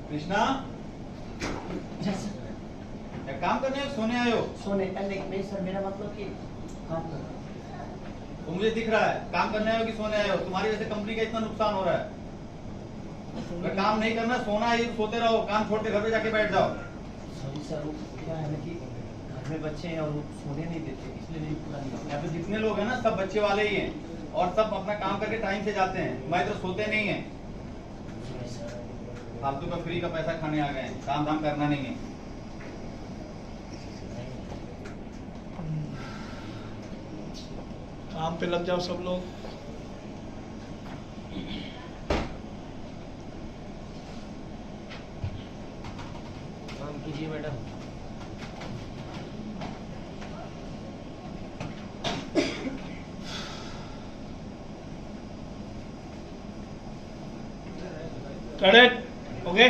कृष्णा, काम करने आए सोने आए हो? सोने नहीं सर, मेरा मतलब कि काम कर। तो मुझे दिख रहा है काम करने आए हो कि सोने आए हो। तुम्हारी वजह से कंपनी का इतना नुकसान हो रहा है। अगर काम नहीं करना, सोना है, सोते रहो, काम छोड़ के घर पे जाके बैठ जाओ। सॉरी सर, क्या है ना कि घर में बच्चे हैं और वो सोने नहीं देते, इसलिए नहीं पूरा नहीं। यहाँ पे जितने लोग हैं ना सब बच्चे वाले ही हैं और सब अपना काम करके टाइम से जाते हैं। मैं तो सोते नहीं है, फालतू का फ्री का पैसा खाने आ गए हैं। काम धाम करना नहीं है। काम पे लग जाओ सब लोग। काम कीजिए मैडम। Correct, okay.